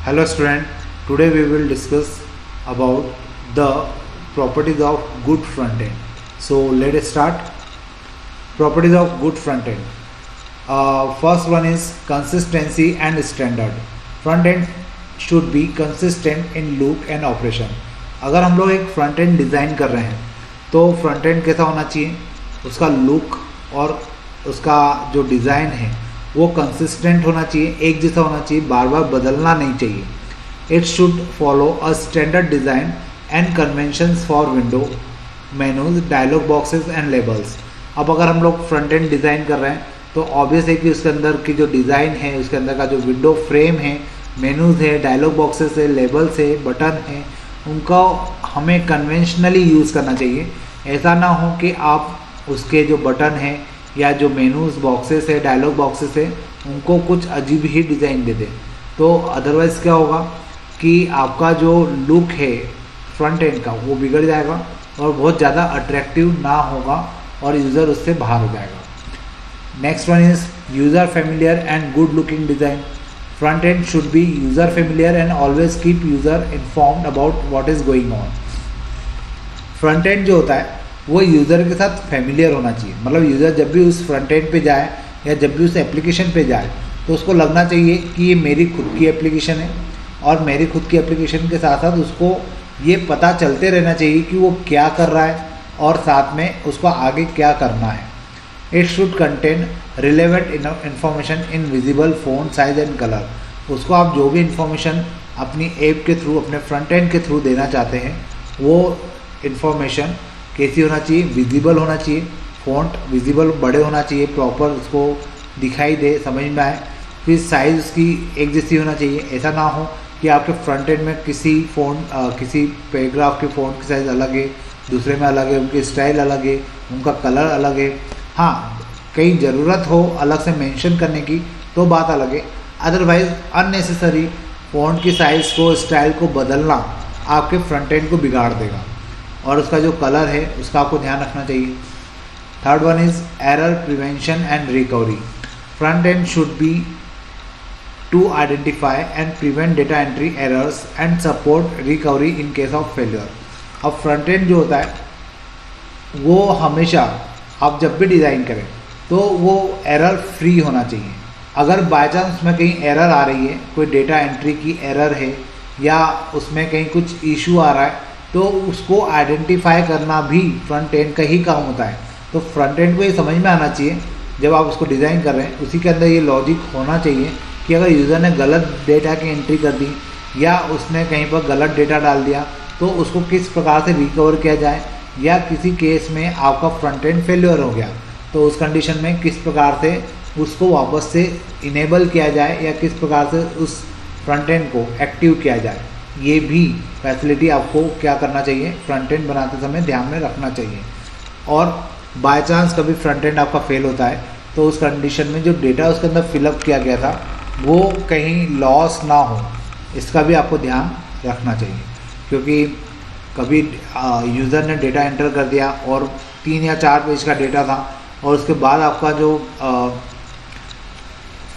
Hello student, today we will discuss about the properties of good front end. So let us start. Properties of good front end. First one is consistency and standard. Front end should be consistent in look and operation. अगर हम लोग एक front end design कर रहे हैं तो front end कैसा होना चाहिए, उसका लुक और उसका जो डिज़ाइन है वो कंसिस्टेंट होना चाहिए, एक जैसा होना चाहिए, बार बार बदलना नहीं चाहिए. It should follow a standard design and conventions for window, menus, dialog boxes and labels. अब अगर हम लोग फ्रंट एंड डिज़ाइन कर रहे हैं तो ऑब्वियस है कि उसके अंदर की जो डिज़ाइन है, उसके अंदर का जो विंडो फ्रेम है, मेनूज है, डायलॉग बॉक्सेस है, लेबल्स है, बटन है, उनका हमें कन्वेंशनली यूज़ करना चाहिए. ऐसा ना हो कि आप उसके जो बटन है या जो मेनूज बॉक्सेस है, डायलॉग बॉक्सेस है, उनको कुछ अजीब ही डिज़ाइन दे दें. तो अदरवाइज़ क्या होगा कि आपका जो लुक है फ्रंट एंड का वो बिगड़ जाएगा और बहुत ज़्यादा अट्रैक्टिव ना होगा और यूज़र उससे बाहर हो जाएगा. Next one is user familiar and good looking design. Front end should B user familiar and always keep user informed about what is going on. Front end जो होता है वो यूज़र के साथ फेमिलियर होना चाहिए. मतलब यूज़र जब भी उस फ्रंट एंड पे जाए या जब भी उस एप्लीकेशन पे जाए तो उसको लगना चाहिए कि ये मेरी खुद की एप्लीकेशन है और मेरी खुद की एप्लीकेशन के साथ साथ उसको ये पता चलते रहना चाहिए कि वो क्या कर रहा है और साथ में उसको आगे क्या करना है. It should contain relevant information in visible font size and colour. उसको आप जो भी इन्फॉर्मेशन अपनी ऐप के थ्रू, अपने फ्रंट एंड के थ्रू देना चाहते हैं वो इन्फॉर्मेशन कैसी होना चाहिए, विजिबल होना चाहिए, फ़ॉन्ट विजिबल बड़े होना चाहिए, प्रॉपर उसको दिखाई दे, समझ में आए. फिर साइज़ उसकी एक जैसी होना चाहिए. ऐसा ना हो कि आपके फ्रंट एंड में किसी पैराग्राफ के फ़ॉन्ट की साइज़ अलग है, दूसरे में अलग है, उनकी स्टाइल अलग है, उनका कलर अलग है. हाँ, कहीं ज़रूरत हो अलग से मेंशन करने की तो बात अलग है. अदरवाइज़ अननेसेसरी फ़ॉन्ट की साइज़ को, स्टाइल को बदलना आपके फ्रंट एंड को बिगाड़ देगा और उसका जो कलर है उसका आपको ध्यान रखना चाहिए. Third one is error prevention and recovery. Front end should be to identify and prevent data entry errors and support recovery in case of failure. अब फ्रंट एंड जो होता है वो हमेशा आप जब भी डिज़ाइन करें तो वो एरर फ्री होना चाहिए. अगर बाय चांस उसमें कहीं एरर आ रही है, कोई डेटा एंट्री की एरर है या उसमें कहीं कुछ इशू आ रहा है तो उसको आइडेंटिफाई करना भी फ्रंट एंड का ही काम होता है. तो फ्रंट एंड को ये समझ में आना चाहिए जब आप उसको डिज़ाइन कर रहे हैं, उसी के अंदर ये लॉजिक होना चाहिए कि अगर यूज़र ने गलत डेटा की एंट्री कर दी या उसने कहीं पर गलत डेटा डाल दिया तो उसको किस प्रकार से रिकवर किया जाए, या किसी केस में आपका फ्रंट एंड फेलियर हो गया तो उस कंडीशन में किस प्रकार से उसको वापस से इनेबल किया जाए या किस प्रकार से उस फ्रंट एंड को एक्टिव किया जाए. ये भी फैसिलिटी आपको क्या करना चाहिए, फ्रंट एंड बनाते समय ध्यान में रखना चाहिए. और बाय चांस कभी फ्रंट एंड आपका फेल होता है तो उस कंडीशन में जो डेटा उसके अंदर फिलअप किया गया था वो कहीं लॉस ना हो, इसका भी आपको ध्यान रखना चाहिए. क्योंकि कभी यूज़र ने डेटा एंटर कर दिया और 3 या 4 पेज का डेटा था और उसके बाद आपका जो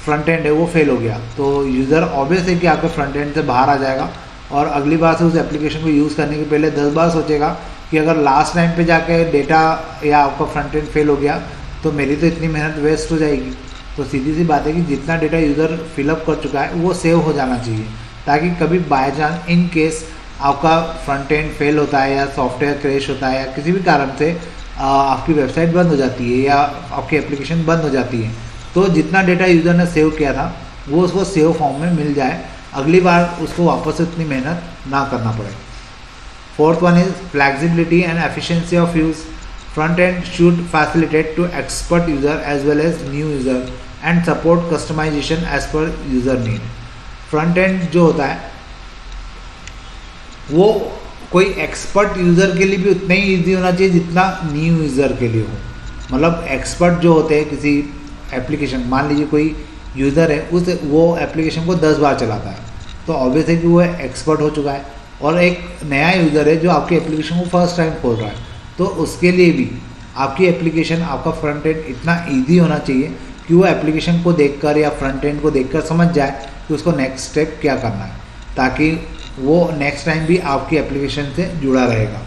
फ्रंट एंड है वो फेल हो गया तो यूज़र ऑब्वियस है कि आपके फ्रंट एंड से बाहर आ जाएगा और अगली बार से उस एप्लीकेशन को यूज़ करने के पहले 10 बार सोचेगा कि अगर लास्ट टाइम पे जाके डेटा या आपका फ्रंट एंड फेल हो गया तो मेरी तो इतनी मेहनत वेस्ट हो जाएगी. तो सीधी सी बात है कि जितना डेटा यूज़र फिलअप कर चुका है वो सेव हो जाना चाहिए ताकि कभी बाय चांस इन केस आपका फ्रंट एंड फेल होता है या सॉफ्टवेयर क्रैश होता है या किसी भी कारण से आपकी वेबसाइट बंद हो जाती है या आपकी एप्लीकेशन बंद हो जाती है तो जितना डेटा यूज़र ने सेव किया था वो उसको सेव फॉर्म में मिल जाए, अगली बार उसको वापस से उतनी मेहनत ना करना पड़े. Fourth one is flexibility and efficiency of use. Front end should facilitate to expert user as well as new user and support customization as per user need. Front end जो होता है वो कोई एक्सपर्ट यूज़र के लिए भी उतना ही easy होना चाहिए जितना न्यू यूज़र के लिए हो. मतलब एक्सपर्ट जो होते हैं किसी एप्लीकेशन, मान लीजिए कोई यूज़र है वो एप्लीकेशन को 10 बार चलाता है तो ऑब्वियस है कि वो एक्सपर्ट हो चुका है. और एक नया यूज़र है जो आपकी एप्लीकेशन को फर्स्ट टाइम खोल रहा है तो उसके लिए भी आपकी एप्लीकेशन, आपका फ्रंट एंड इतना ईजी होना चाहिए कि वो एप्लीकेशन को देखकर या फ्रंट एंड को देखकर समझ जाए कि उसको नेक्स्ट स्टेप क्या करना है. ताकि वो नेक्स्ट टाइम भी आपकी एप्लीकेशन से जुड़ा रहेगा।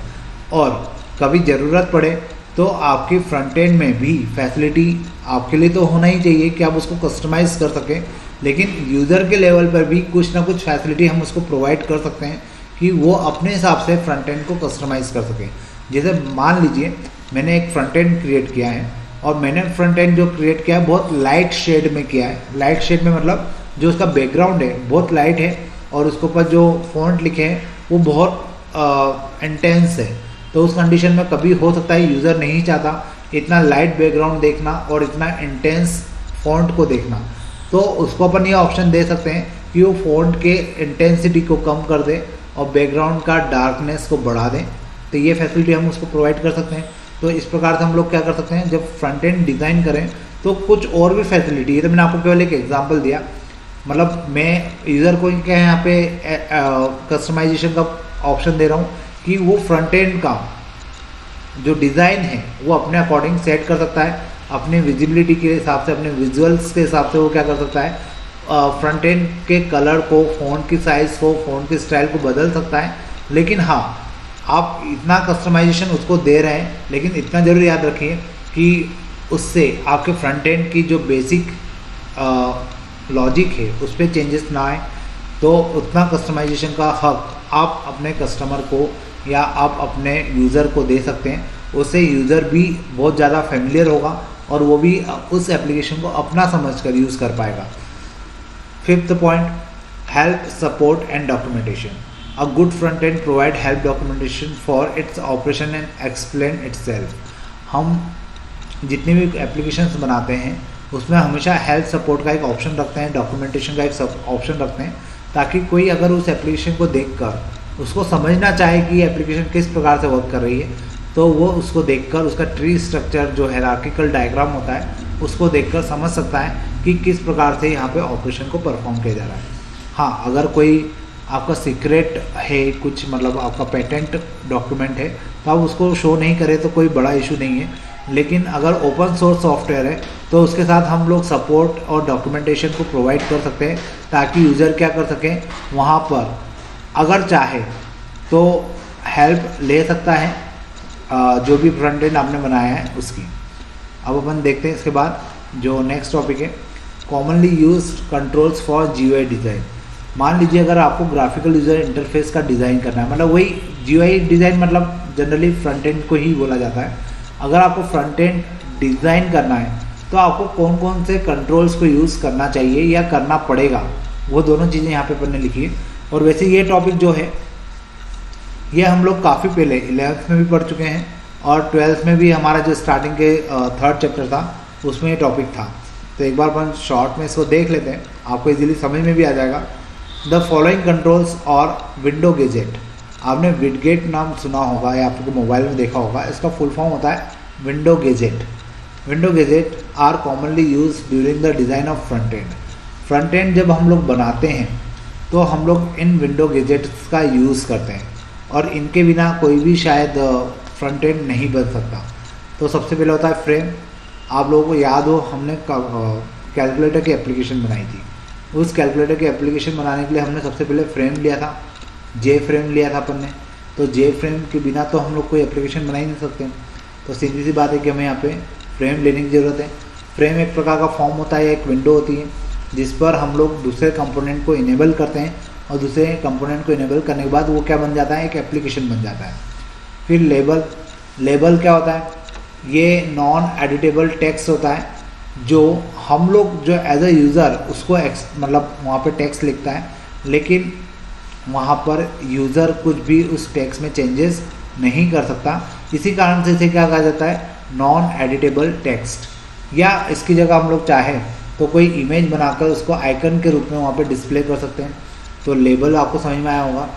और कभी ज़रूरत पड़े तो आपके फ्रंट एंड में भी फैसिलिटी आपके लिए तो होना ही चाहिए कि आप उसको कस्टमाइज़ कर सकें, लेकिन यूज़र के लेवल पर भी कुछ ना कुछ फैसिलिटी हम उसको प्रोवाइड कर सकते हैं कि वो अपने हिसाब से फ्रंट एंड को कस्टमाइज़ कर सकें। जैसे मान लीजिए मैंने एक फ्रंट एंड क्रिएट किया है और मैंने फ्रंट एंड जो क्रिएट किया है बहुत लाइट शेड में किया है। लाइट शेड में मतलब जो उसका बैकग्राउंड है बहुत लाइट है और उसके ऊपर जो फॉन्ट लिखे हैं वो बहुत इंटेंस है। तो उस कंडीशन में कभी हो सकता है यूज़र नहीं चाहता इतना लाइट बैकग्राउंड देखना और इतना इंटेंस फॉन्ट को देखना, तो उसको अपन ये ऑप्शन दे सकते हैं कि वो फॉन्ट के इंटेंसिटी को कम कर दे और बैकग्राउंड का डार्कनेस को बढ़ा दें। तो ये फैसिलिटी हम उसको प्रोवाइड कर सकते हैं। तो इस प्रकार से हम लोग क्या कर सकते हैं, जब फ्रंट एंड डिज़ाइन करें तो कुछ और भी फैसिलिटी है। तो मैंने आपको केवल एक एग्जांपल दिया, मतलब मैं यूज़र को क्या है यहाँ पे कस्टमाइजेशन का ऑप्शन दे रहा हूँ कि वो फ्रंट एंड का जो डिज़ाइन है वो अपने अकॉर्डिंग सेट कर सकता है, अपने विजिबिलिटी के हिसाब से, अपने विजुअल्स के हिसाब से वो क्या कर सकता है, फ्रंट एंड के कलर को, फ़ॉन्ट की साइज़ को, फ़ॉन्ट की स्टाइल को बदल सकता है। लेकिन हाँ, आप इतना कस्टमाइजेशन उसको दे रहे हैं, लेकिन इतना ज़रूर याद रखिए कि उससे आपके फ्रंट एंड की जो बेसिक लॉजिक है उस पर चेंजेस ना आए। तो उतना कस्टमाइजेशन का हक आप अपने कस्टमर को या आप अपने यूज़र को दे सकते हैं। उससे यूज़र भी बहुत ज़्यादा फेमिलियर होगा और वो भी उस एप्लीकेशन को अपना समझकर यूज़ कर पाएगा। Fifth point, help, support and documentation. A good front end provide help documentation for its operation and explain itself। हम जितनी भी एप्लीकेशंस बनाते हैं उसमें हमेशा हेल्प सपोर्ट का एक ऑप्शन रखते हैं, डॉक्यूमेंटेशन का एक ऑप्शन रखते हैं, ताकि कोई अगर उस एप्लीकेशन को देखकर उसको समझना चाहे कि ये एप्लीकेशन किस प्रकार से वर्क कर रही है, तो वो उसको देखकर उसका ट्री स्ट्रक्चर जो हायरार्किकल डायग्राम होता है उसको देखकर समझ सकता है कि किस प्रकार से यहाँ पे ऑपरेशन को परफॉर्म किया जा रहा है। हाँ, अगर कोई आपका सीक्रेट है कुछ, मतलब आपका पेटेंट डॉक्यूमेंट है, तो आप उसको शो नहीं करें तो कोई बड़ा इशू नहीं है। लेकिन अगर ओपन सोर्स सॉफ्टवेयर है तो उसके साथ हम लोग सपोर्ट और डॉक्यूमेंटेशन को प्रोवाइड कर सकते हैं, ताकि यूज़र क्या कर सकें, वहाँ पर अगर चाहे तो हेल्प ले सकता है जो भी फ्रंट एंड आपने बनाया है उसकी। अब अपन देखते हैं इसके बाद जो नेक्स्ट टॉपिक है, commonly used controls for GUI design. मान लीजिए अगर आपको ग्राफिकल यूज़र इंटरफेस का डिज़ाइन करना है, मतलब वही GUI डिज़ाइन मतलब जनरली फ्रंट एंड को ही बोला जाता है। अगर आपको फ्रंट एंड डिज़ाइन करना है तो आपको कौन कौन से कंट्रोल्स को यूज़ करना चाहिए या करना पड़ेगा, वो दोनों चीज़ें यहाँ पे अपन ने लिखी है। और वैसे ये टॉपिक जो है ये हम लोग काफ़ी पहले 11th में भी पढ़ चुके हैं और 12th में भी हमारा जो स्टार्टिंग के 3rd चैप्टर था उसमें ये टॉपिक था। तो एक बार अपन शॉर्ट में इसको देख लेते हैं, आपको इजीली समझ में भी आ जाएगा। द फॉलोइंग कंट्रोल्स और विंडो गेजेट। आपने विडगेट नाम सुना होगा या आपके मोबाइल में देखा होगा, इसका फुल फॉर्म होता है window gadget. Window gadget are commonly use during the design of front end. Front end जब हम लोग बनाते हैं तो हम लोग इन विंडो गेजेट्स का यूज़ करते हैं और इनके बिना कोई भी शायद फ्रंट एंड नहीं बन सकता। तो सबसे पहले होता है फ्रेम। आप लोगों को याद हो हमने कैलकुलेटर की एप्लीकेशन बनाई थी, उस कैलकुलेटर की एप्लीकेशन बनाने के लिए हमने सबसे पहले फ्रेम लिया था, जे फ्रेम लिया था अपन ने। तो जे फ्रेम के बिना तो हम लोग कोई एप्लीकेशन बना ही नहीं सकते। तो सीधी सी बात है कि हमें यहाँ पे फ्रेम लेने की ज़रूरत है। फ्रेम एक प्रकार का फॉर्म होता है, एक विंडो होती है जिस पर हम लोग दूसरे कंपोनेंट को इनेबल करते हैं और दूसरे कंपोनेंट को इनेबल करने के बाद वो क्या बन जाता है, एक एप्लीकेशन बन जाता है। फिर लेबल। लेबल क्या होता है, ये नॉन एडिटेबल टेक्स्ट होता है जो हम लोग जो एज अ यूज़र उसको मतलब वहाँ पे टेक्स्ट लिखता है, लेकिन वहाँ पर यूज़र कुछ भी उस टेक्स्ट में चेंजेस नहीं कर सकता। इसी कारण से इसे क्या कहा जाता है, नॉन एडिटेबल टेक्स्ट। या इसकी जगह हम लोग चाहें तो कोई इमेज बनाकर उसको आइकन के रूप में वहाँ पे डिस्प्ले कर सकते हैं। तो लेबल आपको समझ में आया होगा।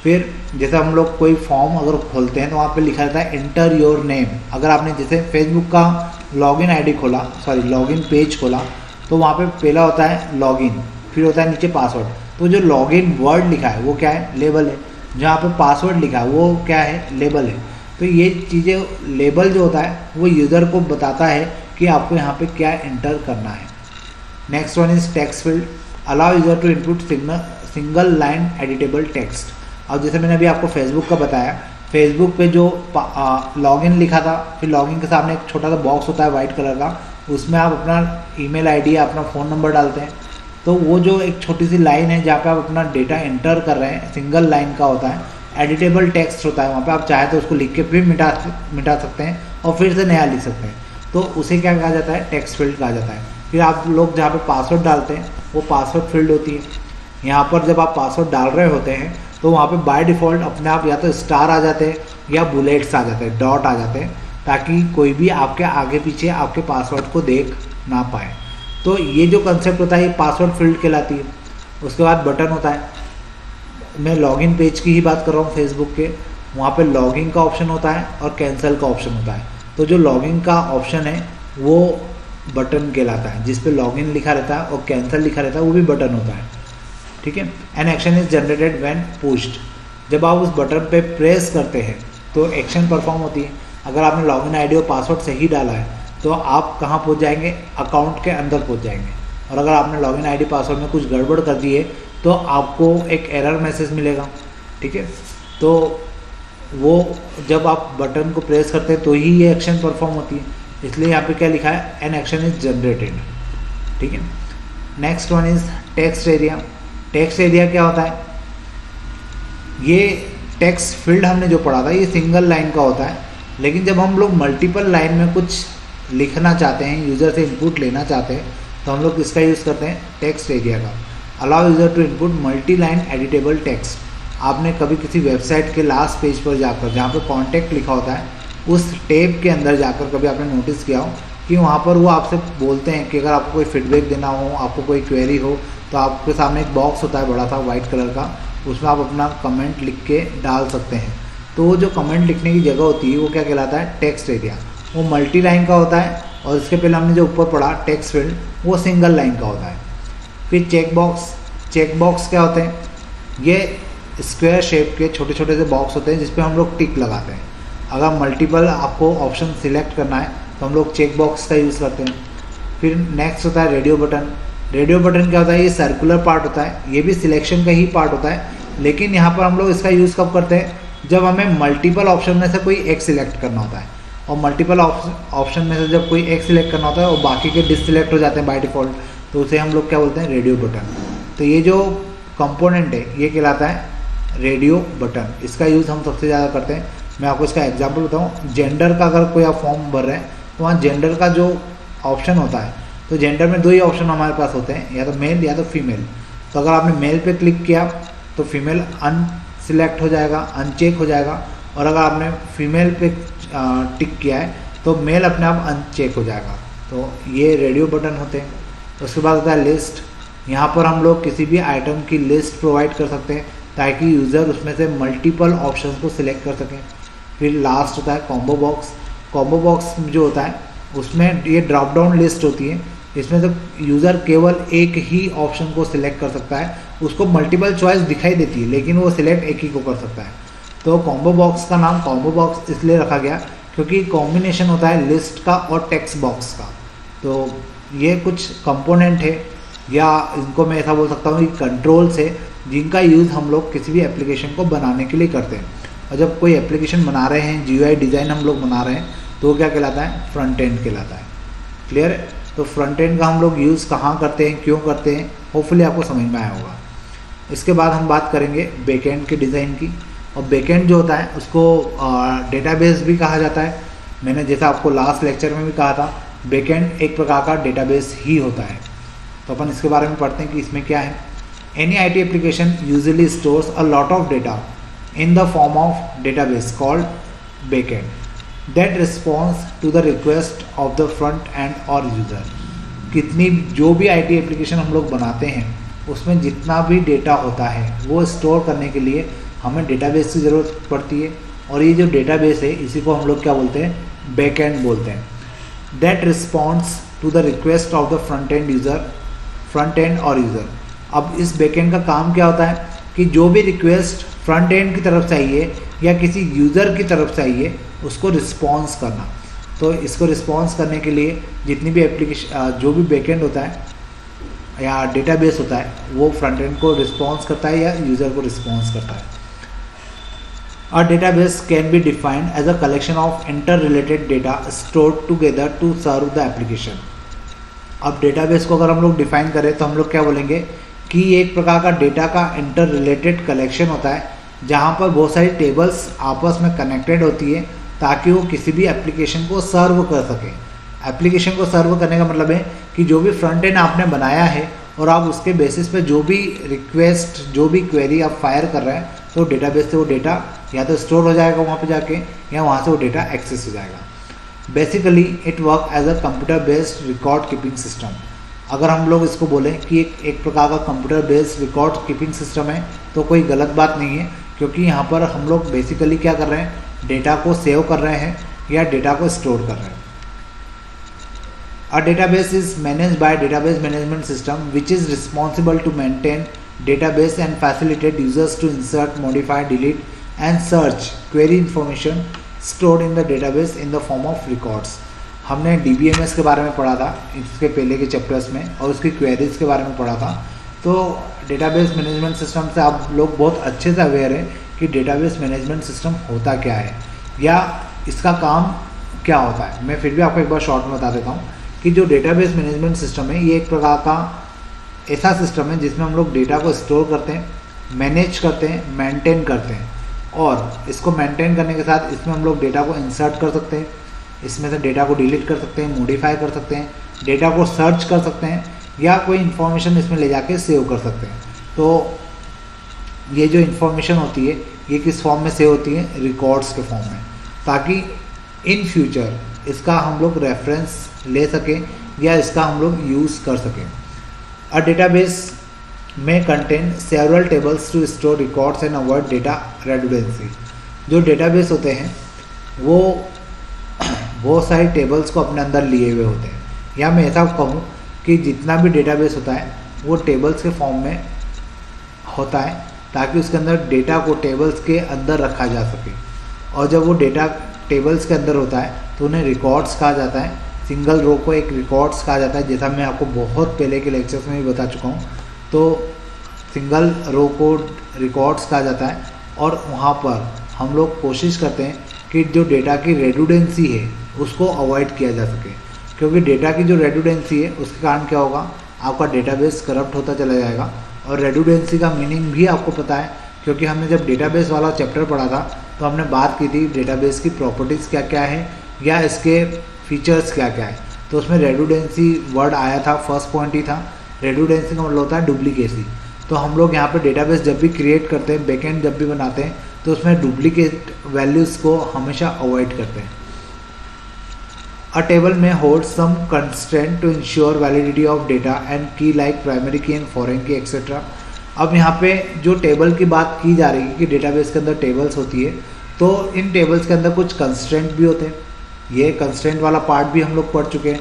फिर जैसे हम लोग कोई फॉर्म अगर खोलते हैं तो वहाँ पे लिखा रहता है एंटर योर नेम। अगर आपने जैसे फेसबुक का लॉगिन आईडी खोला, लॉगिन पेज खोला, तो वहाँ पे पहला होता है लॉगिन, फिर होता है नीचे पासवर्ड। तो जो लॉगिन वर्ड लिखा है वो क्या है, लेबल है। जहाँ पे पासवर्ड लिखा है वो क्या है, लेबल है। तो ये चीज़ें, लेबल जो होता है वो यूज़र को बताता है कि आपको यहाँ पे क्या एंटर करना है। Next one is text field. Allow user to input single line editable text. अब जैसे मैंने अभी आपको फेसबुक का बताया, फेसबुक पे जो लॉगिन लिखा था, फिर लॉगिन के सामने एक छोटा सा बॉक्स होता है वाइट कलर का, उसमें आप अपना ईमेल आईडी या अपना फ़ोन नंबर डालते हैं। तो वो जो एक छोटी सी लाइन है जहाँ पे आप अपना डेटा एंटर कर रहे हैं, सिंगल लाइन का होता है, एडिटेबल टेक्स्ट होता है। वहाँ पे आप चाहे तो उसको लिख के फिर मिटा सकते हैं और फिर से नया लिख सकते हैं। तो उसे क्या कहा जाता है, टेक्स्ट फील्ड कहा जाता है। फिर आप लोग जहाँ पे पासवर्ड डालते हैं वो पासवर्ड फील्ड होती है। यहाँ पर जब आप पासवर्ड डाल रहे होते हैं तो वहाँ पे बाय डिफ़ॉल्ट अपने आप या तो स्टार आ जाते हैं या बुलेट्स आ जाते हैं, डॉट आ जाते हैं, ताकि कोई भी आपके आगे पीछे आपके पासवर्ड को देख ना पाए। तो ये जो कंसेप्ट होता है ये पासवर्ड फील्ड कहलाती है। उसके बाद बटन होता है। मैं लॉगिन पेज की ही बात कर रहा हूँ फेसबुक के, वहाँ पे लॉगिन का ऑप्शन होता है और कैंसिल का ऑप्शन होता है। तो जो लॉगिन का ऑप्शन है वो बटन कहलाता है, जिस पे लॉगिन लिखा रहता है और कैंसिल लिखा रहता है वो भी बटन होता है। ठीक है। An action is generated when pushed. जब आप उस बटन पे प्रेस करते हैं तो एक्शन परफॉर्म होती है। अगर आपने लॉगिन आईडी और पासवर्ड सही डाला है तो आप कहाँ पहुँच जाएंगे, अकाउंट के अंदर पहुँच जाएंगे। और अगर आपने लॉगिन आईडी पासवर्ड में कुछ गड़बड़ कर दी है तो आपको एक एरर मैसेज मिलेगा। ठीक है। तो वो जब आप बटन को प्रेस करते हैं तो ही ये एक्शन परफॉर्म होती है, इसलिए यहाँ पे क्या लिखा है, एन एक्शन इज जनरेटेड। ठीक है। Next one is text area. Text area क्या होता है, ये टेक्स्ट फील्ड हमने जो पढ़ा था ये सिंगल लाइन का होता है, लेकिन जब हम लोग मल्टीपल लाइन में कुछ लिखना चाहते हैं, यूज़र से इनपुट लेना चाहते हैं, तो हम लोग किसका यूज़ करते हैं, टेक्स्ट एरिया का। Allow user to input multi line editable text. आपने कभी किसी वेबसाइट के लास्ट पेज पर जाकर जहाँ पे कॉन्टैक्ट लिखा होता है उस टैब के अंदर जाकर कभी आपने नोटिस किया हो कि वहाँ पर वो आपसे बोलते हैं कि अगर आपको कोई फीडबैक देना हो, आपको कोई क्वेरी हो, तो आपके सामने एक बॉक्स होता है बड़ा सा वाइट कलर का, उसमें आप अपना कमेंट लिख के डाल सकते हैं। तो वो जो कमेंट लिखने की जगह होती है वो क्या कहलाता है, टेक्स्ट एरिया। वो मल्टी लाइन का होता है और इसके पहले हमने जो ऊपर पढ़ा टेक्स्ट फील्ड वो सिंगल लाइन का होता है। फिर चेक बॉक्स क्या होते हैं, ये स्क्वायर शेप के छोटे छोटे से बॉक्स होते हैं जिस पे हम लोग टिक लगाते हैं। अगर मल्टीपल आपको ऑप्शन सिलेक्ट करना है तो हम लोग चेक बॉक्स का यूज़ करते हैं। फिर नेक्स्ट होता है रेडियो बटन। रेडियो बटन क्या होता है, ये सर्कुलर पार्ट होता है, ये भी सिलेक्शन का ही पार्ट होता है, लेकिन यहाँ पर हम लोग इसका यूज़ कब करते हैं, जब हमें मल्टीपल ऑप्शन में से कोई एक सिलेक्ट करना होता है। और मल्टीपल ऑप्शन में से जब कोई एक सिलेक्ट करना होता है और बाकी के डिससिलेक्ट हो जाते हैं बाय डिफ़ॉल्ट, तो उसे हम लोग क्या बोलते हैं, रेडियो बटन। तो ये जो कंपोनेंट है ये कहलाता है रेडियो बटन। इसका यूज़ हम सबसे ज़्यादा करते हैं। मैं आपको इसका एग्जांपल बताऊं, जेंडर का अगर कोई आप फॉर्म भर रहे हैं तो वहाँ जेंडर का जो ऑप्शन होता है, तो जेंडर में दो ही ऑप्शन हमारे पास होते हैं, या तो मेल या तो फीमेल। तो अगर आपने मेल पे क्लिक किया तो फीमेल अनसिलेक्ट हो जाएगा, अनचेक हो जाएगा, और अगर आपने फीमेल पे टिक किया है तो मेल अपने आप अनचेक हो जाएगा। तो ये रेडियो बटन होते हैं। उसके बाद होता है लिस्ट। यहाँ पर हम लोग किसी भी आइटम की लिस्ट प्रोवाइड कर सकते हैं ताकि यूज़र उसमें से मल्टीपल ऑप्शंस को सिलेक्ट कर सकें। फिर लास्ट होता है कॉम्बो बॉक्स। कॉम्बो बॉक्स जो होता है उसमें ये ड्रॉप डाउन लिस्ट होती है, इसमें से यूज़र केवल एक ही ऑप्शन को सिलेक्ट कर सकता है। उसको मल्टीपल चॉइस दिखाई देती है लेकिन वो सिलेक्ट एक ही को कर सकता है। तो कॉम्बो बॉक्स का नाम कॉम्बो बॉक्स इसलिए रखा गया क्योंकि कॉम्बिनेशन होता है लिस्ट का और टेक्स्ट बॉक्स का। तो ये कुछ कंपोनेंट है, या इनको मैं ऐसा बोल सकता हूँ कि कंट्रोल्स है, जिनका यूज़ हम लोग किसी भी एप्लीकेशन को बनाने के लिए करते हैं। और जब कोई एप्लीकेशन बना रहे हैं, GUI डिज़ाइन हम लोग बना रहे हैं, तो वो क्या कहलाता है, फ्रंट एंड कहलाता है। क्लियर है। तो फ्रंट एंड का हम लोग यूज़ कहाँ करते हैं, क्यों करते हैं, होपफुली आपको समझ में आया होगा। इसके बाद हम बात करेंगे बैकएंड के डिज़ाइन की। और बैकएंड जो होता है उसको डेटाबेस भी कहा जाता है। मैंने जैसा आपको लास्ट लेक्चर में भी कहा था, बैकएंड एक प्रकार का डेटाबेस ही होता है। तो अपन इसके बारे में पढ़ते हैं कि इसमें क्या है। Any IT application usually stores a lot of data in the form of database called backend that responds to the request of the front end or user। कितनी जो भी IT एप्लीकेशन हम लोग बनाते हैं उसमें जितना भी डेटा होता है वो स्टोर करने के लिए हमें डेटाबेस की ज़रूरत पड़ती है, और ये जो डेटाबेस है इसी को हम लोग क्या बोलते हैं, बैकएंड बोलते हैं। that responds to the request of the front end और यूज़र। अब इस बैकएंड का काम क्या होता है कि जो भी रिक्वेस्ट फ्रंट एंड की तरफ से आइए या किसी यूज़र की तरफ से आइए उसको रिस्पॉन्स करना। तो इसको रिस्पॉन्स करने के लिए जितनी भी एप्लीकेशन जो भी बैकएंड होता है या डेटाबेस होता है वो फ्रंट एंड को रिस्पॉन्स करता है या यूज़र को रिस्पॉन्स करता है। A database can be defined as a collection of interrelated data stored together to serve the application। अब डेटाबेस को अगर हम लोग डिफाइन करें तो हम लोग क्या बोलेंगे कि एक प्रकार का डेटा का इंटर रिलेटेड कलेक्शन होता है जहाँ पर बहुत सारी टेबल्स आपस में कनेक्टेड होती है ताकि वो किसी भी एप्लीकेशन को सर्व कर सके। एप्लीकेशन को सर्व करने का मतलब है कि जो भी फ्रंट एंड आपने बनाया है और आप उसके बेसिस पे जो भी रिक्वेस्ट जो भी क्वेरी आप फायर कर रहे हैं तो डेटाबेस से वो डेटा या तो स्टोर हो जाएगा वहाँ पे जाके या वहाँ से वो डेटा एक्सेस हो जाएगा। Basically it work as a computer based record keeping system. अगर हम लोग इसको बोलें कि एक प्रकार का computer based record keeping system है तो कोई गलत बात नहीं है, क्योंकि यहाँ पर हम लोग बेसिकली क्या कर रहे हैं, डेटा को सेव कर रहे हैं या डेटा को स्टोर कर रहे हैं। A database is managed by database management system which is responsible to maintain database and facilitate users to insert, modify, delete and search query information stored in the database in the form of records। हमने DBMS के बारे में पढ़ा था इसके पहले के chapters में और उसकी क्वेरीज के बारे में पढ़ा था। तो डेटाबेस मैनेजमेंट सिस्टम से आप लोग बहुत अच्छे से अवेयर हैं कि डेटाबेस मैनेजमेंट सिस्टम होता क्या है या इसका काम क्या होता है। मैं फिर भी आपको एक बार शॉर्ट में बता देता हूँ कि जो डेटाबेस मैनेजमेंट सिस्टम है ये एक प्रकार का ऐसा सिस्टम है जिसमें हम लोग डेटा को स्टोर करते हैं, मैनेज करते हैं, मेंटेन करते हैं और इसको मेंटेन करने के साथ इसमें हम लोग डेटा को इंसर्ट कर सकते हैं, इसमें से डेटा को डिलीट कर सकते हैं, मॉडिफाई कर सकते हैं, डेटा को सर्च कर सकते हैं या कोई इन्फॉर्मेशन इसमें ले जाके सेव कर सकते हैं। तो ये जो इन्फॉर्मेशन होती है ये किस फॉर्म में सेव होती है, रिकॉर्ड्स के फॉर्म में, ताकि इन फ्यूचर इसका हम लोग रेफरेंस ले सकें या इसका हम लोग यूज़ कर सकें। अ डेटाबेस में contain several tables to store records and avoid data redundancy. जो डेटाबेस होते हैं वो बहुत सारी टेबल्स को अपने अंदर लिए हुए होते हैं, या मैं ऐसा कहूँ कि जितना भी डेटाबेस होता है वो टेबल्स के फॉर्म में होता है ताकि उसके अंदर डेटा को टेबल्स के अंदर रखा जा सके। और जब वो डेटा टेबल्स के अंदर होता है तो उन्हें रिकॉर्ड्स कहा जाता है। सिंगल रो को एक रिकॉर्ड्स कहा जाता है, जैसा मैं आपको बहुत पहले के लेक्चर्स में भी बता चुका हूँ। तो सिंगल रो को रिकॉर्ड्स कहा जाता है और वहाँ पर हम लोग कोशिश करते हैं कि जो डेटा की रेडुडेंसी है उसको अवॉइड किया जा सके, क्योंकि डेटा की जो रेडुडेंसी है उसके कारण क्या होगा, आपका डेटाबेस करप्ट होता चला जाएगा। और रेडुडेंसी का मीनिंग भी आपको पता है, क्योंकि हमने जब डेटाबेस वाला चैप्टर पढ़ा था तो हमने बात की थी डेटाबेस की प्रॉपर्टीज़ क्या क्या है या इसके फीचर्स क्या क्या है। तो उसमें रेडुडेंसी वर्ड आया था, फर्स्ट पॉइंट ही था। रेडुडेंसी का मतलब होता है डुप्लीकेसी। तो हम लोग यहाँ पे डेटाबेस जब भी क्रिएट करते हैं, बैकएंड जब भी बनाते हैं तो उसमें डुप्लीकेट वैल्यूज़ को हमेशा अवॉइड करते हैं। अ टेबल में hold some constraint to ensure validity of data and key like primary key and foreign key etcetera. अब यहाँ पे जो टेबल की बात की जा रही है कि डेटाबेस के अंदर टेबल्स होती है, तो इन टेबल्स के अंदर कुछ कंस्ट्रेंट भी होते हैं। ये कंस्ट्रेंट वाला पार्ट भी हम लोग पढ़ चुके हैं।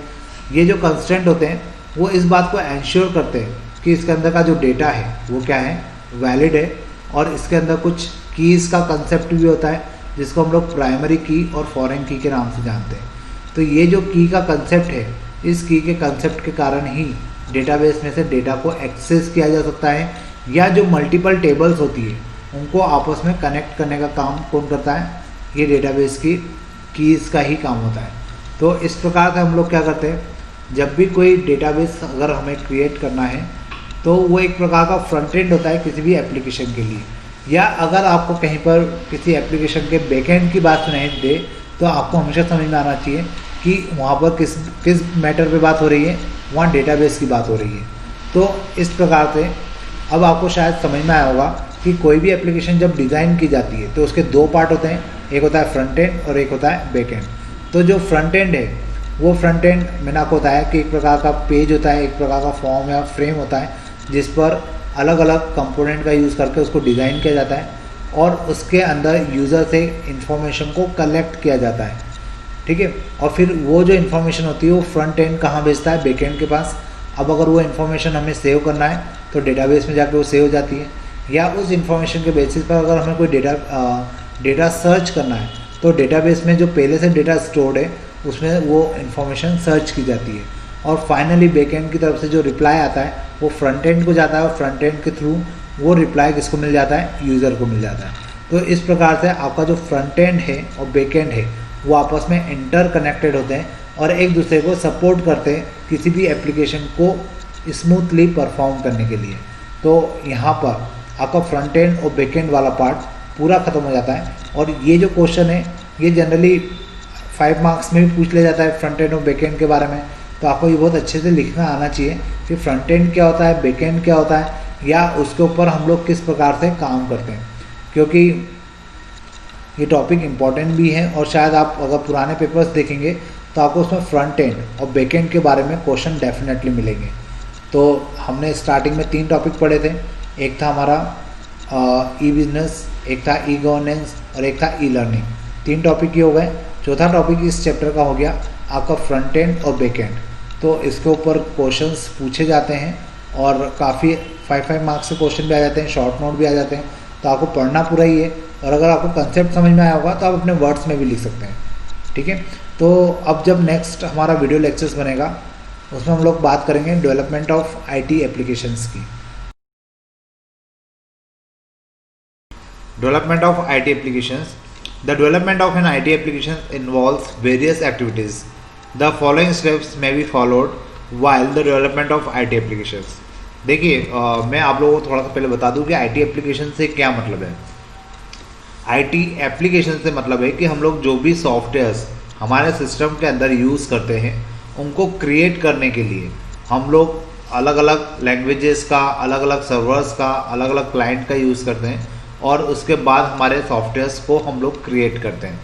ये जो कंस्ट्रेंट होते हैं वो इस बात को एंश्योर करते हैं कि इसके अंदर का जो डेटा है वो क्या है, वैलिड है। और इसके अंदर कुछ कीज़ का कंसेप्ट भी होता है जिसको हम लोग प्राइमरी की और फॉरेन की के नाम से जानते हैं। तो ये जो की का कंसेप्ट है, इस की के कंसेप्ट के कारण ही डेटाबेस में से डेटा को एक्सेस किया जा सकता है, या जो मल्टीपल टेबल्स होती है उनको आपस में कनेक्ट करने का काम कौन करता है, ये डेटाबेस की कीज़ का ही काम होता है। तो इस प्रकार से हम लोग क्या करते हैं, जब भी कोई डेटाबेस अगर हमें क्रिएट करना है तो वो एक प्रकार का फ्रंट एंड होता है किसी भी एप्लीकेशन के लिए। या अगर आपको कहीं पर किसी एप्लीकेशन के बैकएंड की बात सुनाई दे तो आपको हमेशा समझ में आना चाहिए कि वहाँ पर किस मैटर पे बात हो रही है, वहाँ डेटाबेस की बात हो रही है। तो इस प्रकार से अब आपको शायद समझ में आया होगा कि कोई भी एप्लीकेशन जब डिज़ाइन की जाती है तो उसके दो पार्ट होते हैं, एक होता है फ्रंट एंड और एक होता है बैक एंड। तो जो फ्रंट एंड है वो फ्रंट एंड मैंने आपको बताया कि एक प्रकार का पेज होता है, एक प्रकार का फॉर्म या फ्रेम होता है जिस पर अलग अलग कंपोनेंट का यूज़ करके उसको डिज़ाइन किया जाता है और उसके अंदर यूज़र से इंफॉर्मेशन को कलेक्ट किया जाता है, ठीक है। और फिर वो जो इन्फॉर्मेशन होती है वो फ्रंट एंड कहाँ भेजता है, बैक एंड के पास। अब अगर वो इन्फॉर्मेशन हमें सेव करना है तो डेटाबेस में जाकर वो सेव हो जाती है, या उस इन्फॉर्मेशन के बेसिस पर अगर हमें कोई डेटा सर्च करना है तो डेटाबेस में जो पहले से डेटा स्टोर्ड है उसमें वो इन्फॉर्मेशन सर्च की जाती है। और फाइनली बैकएंड की तरफ से जो रिप्लाई आता है वो फ्रंट एंड को जाता है और फ्रंट एंड के थ्रू वो रिप्लाई किसको मिल जाता है, यूज़र को मिल जाता है। तो इस प्रकार से आपका जो फ्रंट एंड है और बैक एंड है वो आपस में इंटर कनेक्टेड होते हैं और एक दूसरे को सपोर्ट करते हैं किसी भी एप्लीकेशन को स्मूथली परफॉर्म करने के लिए। तो यहाँ पर आपका फ्रंट एंड और बैक एंड वाला पार्ट पूरा ख़त्म हो जाता है। और ये जो क्वेश्चन है ये जनरली 5 मार्क्स में भी पूछ लिया जाता है फ्रंट एंड और बैक एंड के बारे में। तो आपको ये बहुत अच्छे से लिखना आना चाहिए कि फ्रंट एंड क्या होता है, बैक एंड क्या होता है, या उसके ऊपर हम लोग किस प्रकार से काम करते हैं, क्योंकि ये टॉपिक इम्पॉर्टेंट भी है। और शायद आप अगर पुराने पेपर्स देखेंगे तो आपको उसमें फ्रंट एंड और बैक एंड के बारे में क्वेश्चन डेफिनेटली मिलेंगे। तो हमने स्टार्टिंग में 3 टॉपिक पढ़े थे, एक था हमारा ई बिजनेस, एक था ई गवर्नेंस और एक था ई लर्निंग। 3 टॉपिक ये हो गए। चौथा टॉपिक इस चैप्टर का हो गया आपका फ्रंट एंड और बैक एंड। तो इसके ऊपर क्वेश्चंस पूछे जाते हैं और काफ़ी 5 मार्क्स से क्वेश्चन भी आ जाते हैं, शॉर्ट नोट भी आ जाते हैं। तो आपको पढ़ना पूरा ही है और अगर आपको कंसेप्ट समझ में आया होगा तो आप अपने वर्ड्स में भी लिख सकते हैं, ठीक है। तो अब जब नेक्स्ट हमारा वीडियो लेक्चर्स बनेगा उसमें हम लोग बात करेंगे डेवलपमेंट ऑफ आईटी एप्लीकेशंस की। Development of IT applications. The development of an IT application involves various activities. The following steps may be followed while the development of IT applications. देखिए मैं आप लोगों को थोड़ा सा पहले बता दूं कि IT एप्लीकेशन से क्या मतलब है। IT एप्लीकेशन से मतलब है कि हम लोग जो भी सॉफ्टवेयर्स हमारे सिस्टम के अंदर यूज़ करते हैं उनको क्रिएट करने के लिए हम लोग अलग अलग लैंग्वेजेस का, अलग अलग सर्वर्स का, अलग अलग क्लाइंट का यूज़ करते हैं और उसके बाद हमारे सॉफ्टवेयर्स को हम लोग क्रिएट करते हैं।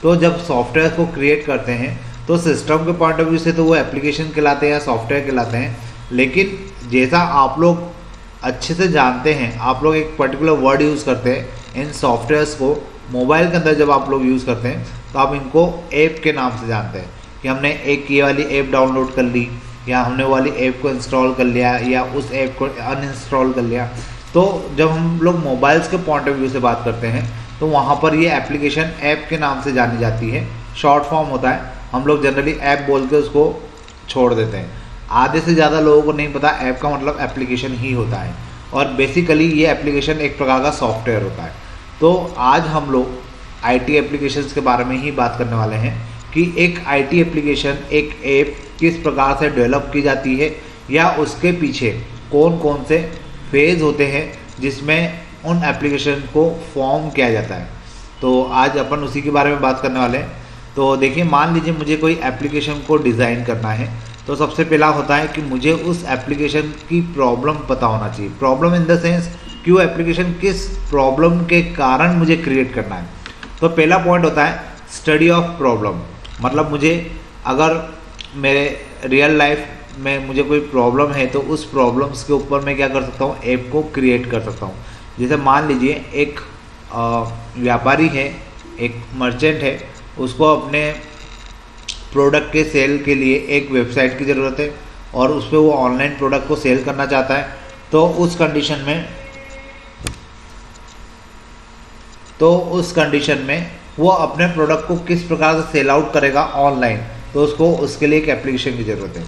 तो जब सॉफ्टवेयर को क्रिएट करते हैं तो सिस्टम के पॉइंट ऑफ व्यू से तो वो एप्लीकेशन कहलाते हैं या सॉफ्टवेयर कहलाते हैं, लेकिन जैसा आप लोग अच्छे से जानते हैं, आप लोग एक पर्टिकुलर वर्ड यूज़ करते हैं इन सॉफ्टवेयर्स को मोबाइल के अंदर जब आप लोग यूज़ करते हैं तो आप इनको ऐप के नाम से जानते हैं कि हमने एक ये वाली ऐप डाउनलोड कर ली या हमने वाली ऐप को इंस्टॉल कर लिया या उस ऐप को अनइंस्टॉल कर लिया। तो जब हम लोग मोबाइल्स के पॉइंट ऑफ व्यू से बात करते हैं तो वहाँ पर ये एप्लीकेशन ऐप के नाम से जानी जाती है, शॉर्ट फॉर्म होता है। हम लोग जनरली ऐप बोल के उसको छोड़ देते हैं। आधे से ज़्यादा लोगों को नहीं पता ऐप का मतलब एप्लीकेशन ही होता है और बेसिकली ये एप्लीकेशन एक प्रकार का सॉफ्टवेयर होता है। तो आज हम लोग आईटी एप्लीकेशंस के बारे में ही बात करने वाले हैं कि एक आईटी एप्लीकेशन, एक ऐप किस प्रकार से डेवलप की जाती है या उसके पीछे कौन कौन से फेज़ होते हैं जिसमें उन एप्लीकेशन को फॉर्म किया जाता है। तो आज अपन उसी के बारे में बात करने वाले हैं। तो देखिए, मान लीजिए मुझे कोई एप्लीकेशन को डिज़ाइन करना है तो सबसे पहला होता है कि मुझे उस एप्लीकेशन की प्रॉब्लम पता होना चाहिए। प्रॉब्लम इन द सेंस कि वो एप्लीकेशन किस प्रॉब्लम के कारण मुझे क्रिएट करना है। तो पहला पॉइंट होता है स्टडी ऑफ प्रॉब्लम। मतलब मुझे अगर मेरे रियल लाइफ में मुझे कोई प्रॉब्लम है तो उस प्रॉब्लम्स के ऊपर मैं क्या कर सकता हूँ, ऐप को क्रिएट कर सकता हूँ। जैसे मान लीजिए एक व्यापारी है, एक मर्चेंट है, उसको अपने प्रोडक्ट के सेल के लिए एक वेबसाइट की ज़रूरत है और उस पर वो ऑनलाइन प्रोडक्ट को सेल करना चाहता है। तो उस कंडीशन में वो अपने प्रोडक्ट को किस प्रकार से सेल आउट करेगा ऑनलाइन, तो उसको उसके लिए एक एप्लीकेशन की ज़रूरत है।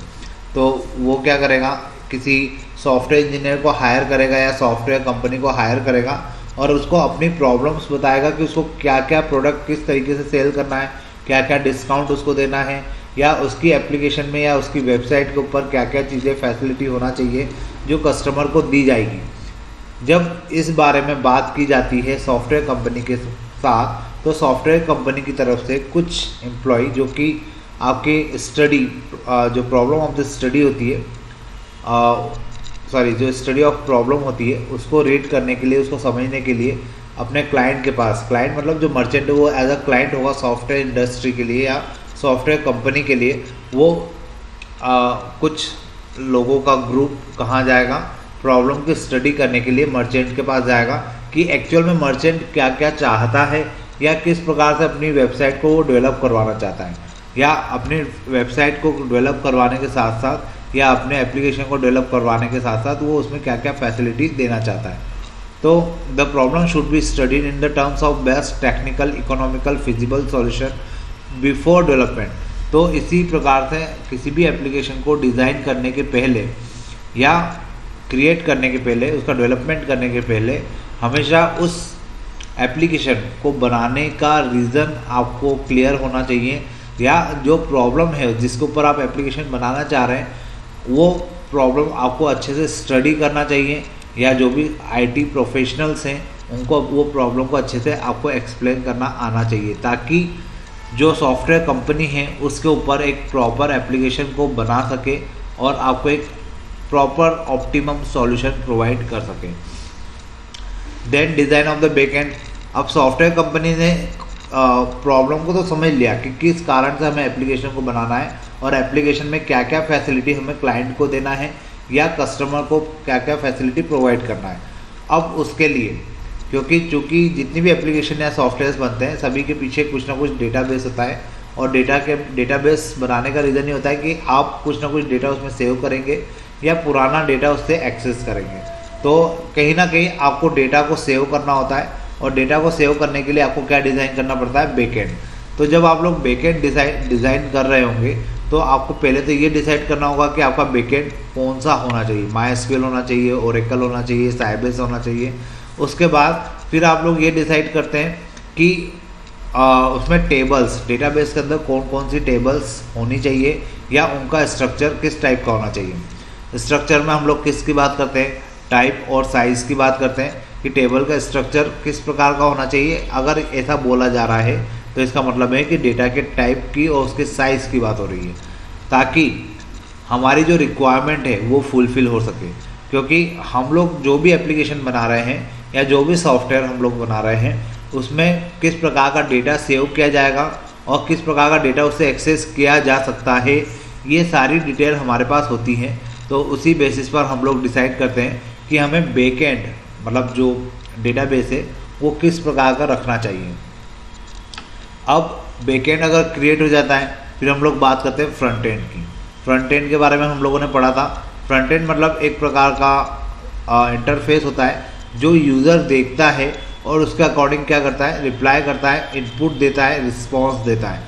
तो वो क्या करेगा, किसी सॉफ्टवेयर इंजीनियर को हायर करेगा या सॉफ्टवेयर कंपनी को हायर करेगा और उसको अपनी प्रॉब्लम्स बताएगा कि उसको क्या क्या प्रोडक्ट किस तरीके से सेल करना है, क्या क्या डिस्काउंट उसको देना है, या उसकी एप्लीकेशन में या उसकी वेबसाइट के ऊपर क्या क्या चीज़ें फैसिलिटी होना चाहिए जो कस्टमर को दी जाएगी। जब इस बारे में बात की जाती है सॉफ्टवेयर कंपनी के साथ, तो सॉफ्टवेयर कंपनी की तरफ से कुछ एम्प्लॉय जो कि आपकी स्टडी जो प्रॉब्लम ऑफ द स्टडी होती है, जो स्टडी ऑफ प्रॉब्लम होती है उसको रीड करने के लिए, उसको समझने के लिए अपने क्लाइंट के पास, क्लाइंट मतलब जो मर्चेंट है वो एज अ क्लाइंट होगा सॉफ्टवेयर इंडस्ट्री के लिए या सॉफ्टवेयर कंपनी के लिए, वो कुछ लोगों का ग्रुप कहाँ जाएगा, प्रॉब्लम की स्टडी करने के लिए मर्चेंट के पास जाएगा कि एक्चुअल में मर्चेंट क्या क्या चाहता है या किस प्रकार से अपनी वेबसाइट को वो डेवलप करवाना चाहता है, या अपनी वेबसाइट को डेवलप करवाने के साथ साथ या अपने एप्लीकेशन को डेवलप करवाने के साथ साथ वो उसमें क्या क्या फैसिलिटीज देना चाहता है। तो the problem should be studied in the terms of best technical, economical, feasible solution before development. तो इसी प्रकार से किसी भी एप्लीकेशन को डिज़ाइन करने के पहले या क्रिएट करने के पहले, उसका डेवलपमेंट करने के पहले हमेशा उस एप्लीकेशन को बनाने का रीज़न आपको क्लियर होना चाहिए, या जो प्रॉब्लम है जिसके ऊपर आप एप्लीकेशन बनाना चाह रहे हैं वो प्रॉब्लम आपको अच्छे से स्टडी करना चाहिए, या जो भी आईटी प्रोफेशनल्स हैं उनको वो प्रॉब्लम को अच्छे से आपको एक्सप्लेन करना आना चाहिए, ताकि जो सॉफ्टवेयर कंपनी है उसके ऊपर एक प्रॉपर एप्लीकेशन को बना सके और आपको एक प्रॉपर ऑप्टिमम सॉल्यूशन प्रोवाइड कर सके। Then design of the backend. अब सॉफ्टवेयर कंपनी ने प्रॉब्लम को तो समझ लिया कि किस कारण से हमें एप्लीकेशन को बनाना है और एप्लीकेशन में क्या क्या फैसिलिटी हमें क्लाइंट को देना है या कस्टमर को क्या क्या फैसिलिटी प्रोवाइड करना है। अब उसके लिए क्योंकि चूँकि जितनी भी एप्लीकेशन या सॉफ्टवेयर्स बनते हैं सभी के पीछे कुछ ना कुछ डेटाबेस होता है, और डेटाबेस बनाने का रीज़न ये होता है कि आप कुछ ना कुछ डेटा उसमें सेव करेंगे या पुराना डेटा उससे एक्सेस करेंगे। तो कहीं ना कहीं आपको डेटा को सेव करना होता है, और डेटा को सेव करने के लिए आपको क्या डिज़ाइन करना पड़ता है, बैकएंड। तो जब आप लोग बैकएंड डिज़ाइन कर रहे होंगे तो आपको पहले तो ये डिसाइड करना होगा कि आपका बैकएंड कौन सा होना चाहिए, MySQL होना चाहिए, ओरेकल होना चाहिए, साइबेस होना चाहिए। उसके बाद फिर आप लोग ये डिसाइड करते हैं कि उसमें टेबल्स, डेटाबेस के अंदर कौन कौन सी टेबल्स होनी चाहिए या उनका स्ट्रक्चर किस टाइप का होना चाहिए। स्ट्रक्चर में हम लोग किसकी बात करते हैं, टाइप और साइज़ की बात करते हैं कि टेबल का स्ट्रक्चर किस प्रकार का होना चाहिए। अगर ऐसा बोला जा रहा है तो इसका मतलब है कि डेटा के टाइप की और उसके साइज़ की बात हो रही है, ताकि हमारी जो रिक्वायरमेंट है वो फुलफ़िल हो सके। क्योंकि हम लोग जो भी एप्लीकेशन बना रहे हैं या जो भी सॉफ्टवेयर हम लोग बना रहे हैं उसमें किस प्रकार का डेटा सेव किया जाएगा और किस प्रकार का डेटा उससे एक्सेस किया जा सकता है, ये सारी डिटेल हमारे पास होती हैं। तो उसी बेसिस पर हम लोग डिसाइड करते हैं कि हमें बैकएंड मतलब जो डेटाबेस है वो किस प्रकार का रखना चाहिए। अब बैकएंड अगर क्रिएट हो जाता है फिर हम लोग बात करते हैं फ्रंट एंड की। फ्रंट एंड के बारे में हम लोगों ने पढ़ा था। फ्रंट एंड मतलब एक प्रकार का इंटरफेस होता है जो यूज़र देखता है और उसके अकॉर्डिंग क्या करता है, रिप्लाई करता है, इनपुट देता है, रिस्पॉन्स देता है।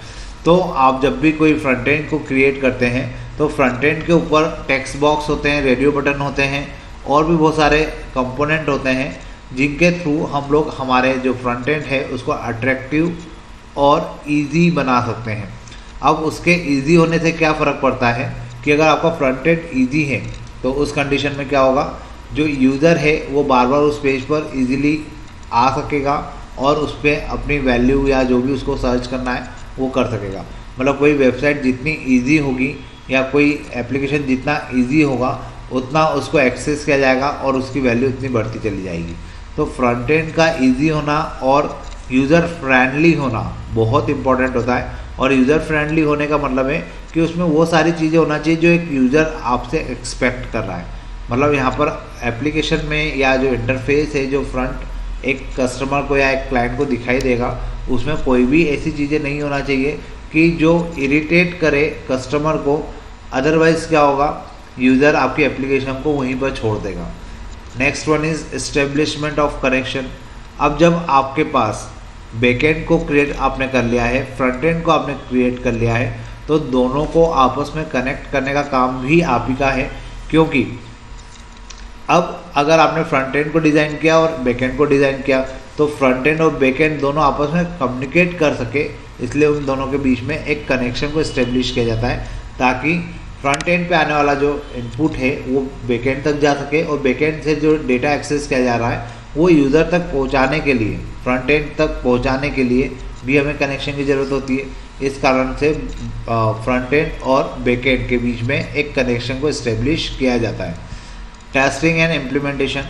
तो आप जब भी कोई फ्रंट एंड को क्रिएट करते हैं तो फ्रंट एंड के ऊपर टेक्स्ट बॉक्स होते हैं, रेडियो बटन होते हैं और भी बहुत सारे कंपोनेंट होते हैं जिनके थ्रू हम लोग हमारे जो फ्रंट एंड है उसको अट्रैक्टिव और इजी बना सकते हैं। अब उसके इजी होने से क्या फ़र्क पड़ता है कि अगर आपका फ्रंट एंड इजी है तो उस कंडीशन में क्या होगा, जो यूज़र है वो बार बार उस पेज पर इजीली आ सकेगा और उस पर अपनी वैल्यू या जो भी उसको सर्च करना है वो कर सकेगा। मतलब कोई वेबसाइट जितनी इजी होगी या कोई एप्लीकेशन जितना इजी होगा उतना उसको एक्सेस किया जाएगा और उसकी वैल्यू उतनी बढ़ती चली जाएगी। तो फ्रंट एंड का इजी होना और यूज़र फ्रेंडली होना बहुत इंपॉर्टेंट होता है। और यूज़र फ्रेंडली होने का मतलब है कि उसमें वो सारी चीज़ें होना चाहिए जो एक यूज़र आपसे एक्सपेक्ट कर रहा है। मतलब यहाँ पर एप्लीकेशन में या जो इंटरफेस है, जो फ्रंट एक कस्टमर को या एक क्लाइंट को दिखाई देगा, उसमें कोई भी ऐसी चीज़ें नहीं होना चाहिए कि जो इरिटेट करे कस्टमर को। अदरवाइज़ क्या होगा, यूज़र आपकी एप्लीकेशन को वहीं पर छोड़ देगा। Next one is establishment of connection. अब जब आपके पास बैकएंड को क्रिएट आपने कर लिया है, फ्रंट एंड को आपने क्रिएट कर लिया है, तो दोनों को आपस में कनेक्ट करने का काम भी आप ही का है। क्योंकि अब अगर आपने फ्रंट एंड को डिज़ाइन किया और बैकएंड को डिज़ाइन किया तो फ्रंट एंड और बैकएंड दोनों आपस में कम्युनिकेट कर सके, इसलिए उन दोनों के बीच में एक कनेक्शन को इस्टेब्लिश किया जाता है ताकि फ्रंट एंड पे आने वाला जो इनपुट है वो बैकएंड तक जा सके और बैकएंड से जो डेटा एक्सेस किया जा रहा है वो यूज़र तक पहुंचाने के लिए, फ्रंट एंड तक पहुंचाने के लिए भी हमें कनेक्शन की ज़रूरत होती है। इस कारण से फ्रंट एंड और बैकएंड के बीच में एक कनेक्शन को इस्टेब्लिश किया जाता है। Testing and implementation.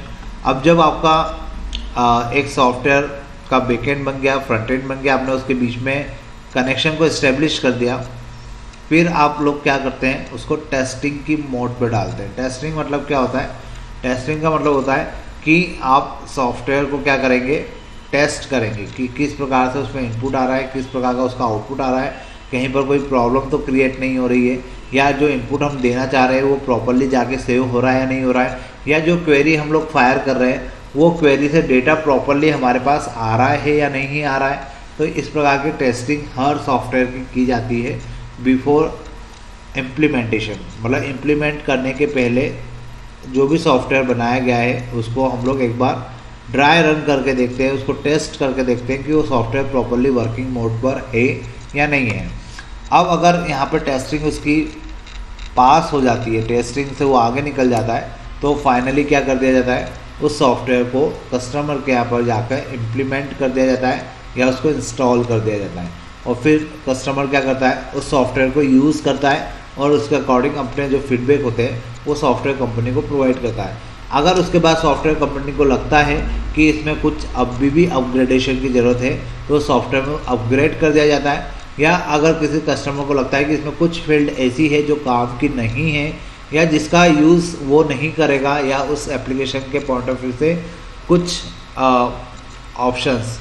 अब जब आपका एक सॉफ्टवेयर का बैकएंड बन गया, फ्रंट एंड बन गया, आपने उसके बीच में कनेक्शन को इस्टेब्लिश कर दिया, फिर आप लोग क्या करते हैं, उसको टेस्टिंग की मोड पे डालते हैं। टेस्टिंग मतलब क्या होता है, टेस्टिंग का मतलब होता है कि आप सॉफ्टवेयर को क्या करेंगे, टेस्ट करेंगे कि किस प्रकार से उसमें इनपुट आ रहा है, किस प्रकार का उसका आउटपुट आ रहा है, कहीं पर कोई प्रॉब्लम तो क्रिएट नहीं हो रही है, या जो इनपुट हम देना चाह रहे हैं वो प्रॉपरली जाके सेव हो रहा है या नहीं हो रहा है, या जो क्वेरी हम लोग फायर कर रहे हैं वो क्वेरी से डेटा प्रॉपरली हमारे पास आ रहा है या नहीं आ रहा है। तो इस प्रकार की टेस्टिंग हर सॉफ्टवेयर की जाती है बिफोर इम्प्लीमेंटेशन। मतलब इम्प्लीमेंट करने के पहले जो भी सॉफ्टवेयर बनाया गया है उसको हम लोग एक बार ड्राई रन करके देखते हैं, उसको टेस्ट करके देखते हैं कि वो सॉफ्टवेयर प्रॉपरली वर्किंग मोड पर है या नहीं है। अब अगर यहाँ पर टेस्टिंग उसकी पास हो जाती है, टेस्टिंग से वो आगे निकल जाता है, तो फाइनली क्या कर दिया जाता है, उस सॉफ्टवेयर को कस्टमर के यहाँ पर जाकर इम्प्लीमेंट कर दिया जाता है या उसको इंस्टॉल कर दिया जाता है। और फिर कस्टमर क्या करता है, उस सॉफ्टवेयर को यूज़ करता है और उसके अकॉर्डिंग अपने जो फीडबैक होते हैं वो सॉफ्टवेयर कंपनी को प्रोवाइड करता है। अगर उसके बाद सॉफ्टवेयर कंपनी को लगता है कि इसमें कुछ अभी भी अपग्रेडेशन की ज़रूरत है तो सॉफ्टवेयर में अपग्रेड कर दिया जाता है। या अगर किसी कस्टमर को लगता है कि इसमें कुछ फील्ड ऐसी है जो काम की नहीं है या जिसका यूज़ वो नहीं करेगा या उस एप्लीकेशन के पॉइंट ऑफ व्यू से कुछ ऑप्शंस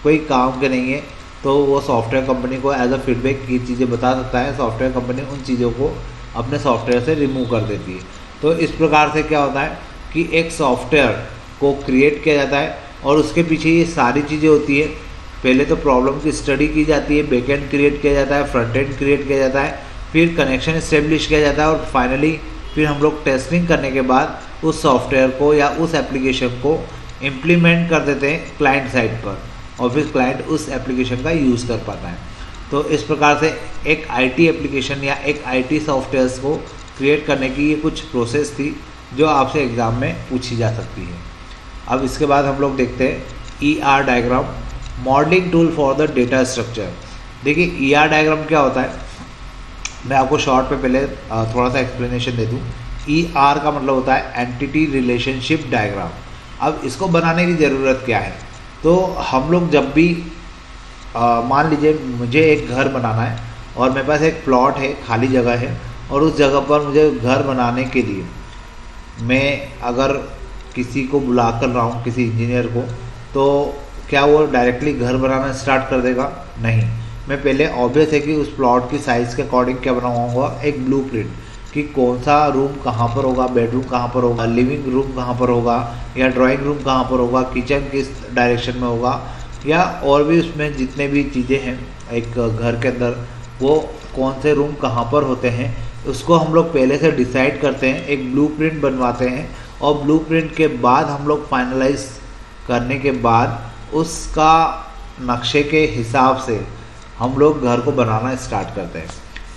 कोई काम के नहीं है, तो वो सॉफ्टवेयर कंपनी को एज अ फीडबैक ये चीज़ें बता सकता है। सॉफ्टवेयर कंपनी उन चीज़ों को अपने सॉफ्टवेयर से रिमूव कर देती है। तो इस प्रकार से क्या होता है कि एक सॉफ्टवेयर को क्रिएट किया जाता है और उसके पीछे ये सारी चीज़ें होती है। पहले तो प्रॉब्लम की स्टडी की जाती है, बैकएंड क्रिएट किया जाता है, फ्रंट एंड क्रिएट किया जाता है, फिर कनेक्शन इस्टेब्लिश किया जाता है और फाइनली फिर हम लोग टेस्टिंग करने के बाद उस सॉफ्टवेयर को या उस एप्लीकेशन को इम्प्लीमेंट कर देते हैं क्लाइंट साइड पर और फिर क्लाइंट उस एप्लीकेशन का यूज़ कर पाता है। तो इस प्रकार से एक आईटी एप्लीकेशन या एक आईटी सॉफ्टवेयर्स को क्रिएट करने की ये कुछ प्रोसेस थी जो आपसे एग्ज़ाम में पूछी जा सकती है। अब इसके बाद हम लोग देखते हैं ER diagram, modelling tool for the data structure. देखिए ER डायग्राम क्या होता है, मैं आपको शॉर्ट पे पहले थोड़ा सा एक्सप्लेनेशन दे दूँ। ER का मतलब होता है एंटिटी रिलेशनशिप डायग्राम। अब इसको बनाने की ज़रूरत क्या है, तो हम लोग जब भी मान लीजिए मुझे एक घर बनाना है और मेरे पास एक प्लॉट है, खाली जगह है और उस जगह पर मुझे घर बनाने के लिए मैं अगर किसी को बुला कर रहा हूँ, किसी इंजीनियर को, तो क्या वो डायरेक्टली घर बनाना स्टार्ट कर देगा? नहीं। मैं पहले ऑब्वियस है कि उस प्लॉट की साइज़ के अकॉर्डिंग क्या बनाऊँगा, एक ब्लूप्रिंट कि कौन सा रूम कहाँ पर होगा, बेडरूम कहाँ पर होगा, लिविंग रूम कहाँ पर होगा या ड्राइंग रूम कहाँ पर होगा, किचन किस डायरेक्शन में होगा या और भी उसमें जितने भी चीज़ें हैं एक घर के अंदर वो कौन से रूम कहाँ पर होते हैं, उसको हम लोग पहले से डिसाइड करते हैं, एक ब्लूप्रिंट बनवाते हैं और ब्लूप्रिंट के बाद हम लोग फाइनलाइज करने के बाद उसका नक्शे के हिसाब से हम लोग घर को बनाना स्टार्ट करते हैं।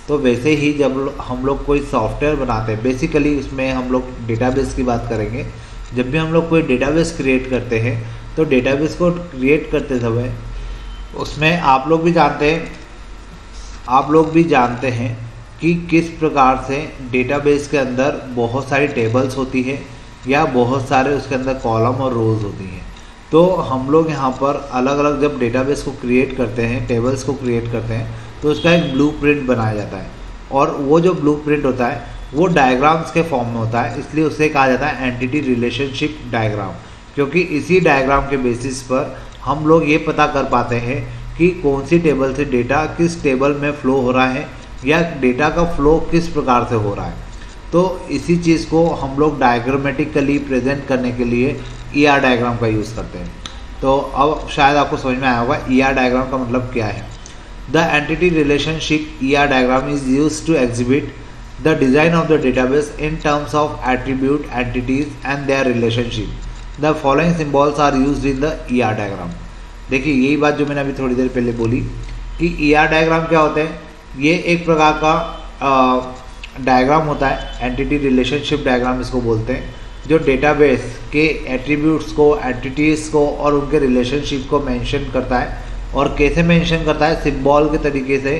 तो वैसे ही जब हम लोग कोई सॉफ्टवेयर बनाते हैं, बेसिकली उसमें हम लोग डेटाबेस की बात करेंगे। जब भी हम लोग कोई डेटाबेस क्रिएट करते हैं तो डेटाबेस को क्रिएट करते समय उसमें आप लोग भी जानते हैं कि किस प्रकार से डेटाबेस के अंदर बहुत सारी टेबल्स होती है या बहुत सारे उसके अंदर कॉलम और रोज़ होती हैं। तो हम लोग यहाँ पर अलग अलग जब डेटाबेस को क्रिएट करते हैं, टेबल्स को क्रिएट करते हैं, तो उसका एक ब्लूप्रिंट बनाया जाता है और वो जो ब्लूप्रिंट होता है वो डायग्राम्स के फॉर्म में होता है, इसलिए उसे कहा जाता है एंटिटी रिलेशनशिप डायग्राम। क्योंकि इसी डायग्राम के बेसिस पर हम लोग ये पता कर पाते हैं कि कौन सी टेबल से डेटा किस टेबल में फ़्लो हो रहा है या डेटा का फ़्लो किस प्रकार से हो रहा है। तो इसी चीज़ को हम लोग डायग्रामेटिकली प्रेजेंट करने के लिए ER डायग्राम का यूज़ करते हैं। तो अब शायद आपको समझ में आया होगा ER डायग्राम का मतलब क्या है। The entity relationship ER diagram is used to exhibit the design of the database in terms of attribute, entities and their relationship. The following symbols are used in the ER diagram. देखिए यही बात जो मैंने अभी थोड़ी देर पहले बोली कि ER डायग्राम क्या होते हैं, ये एक प्रकार का डायग्राम होता है, एंटिटी रिलेशनशिप डायग्राम इसको बोलते हैं, जो डेटाबेस के एट्रीब्यूट्स को, एंटिटीज़ को और उनके रिलेशनशिप को मेंशन करता है। और कैसे मेंशन करता है, सिंबल के तरीके से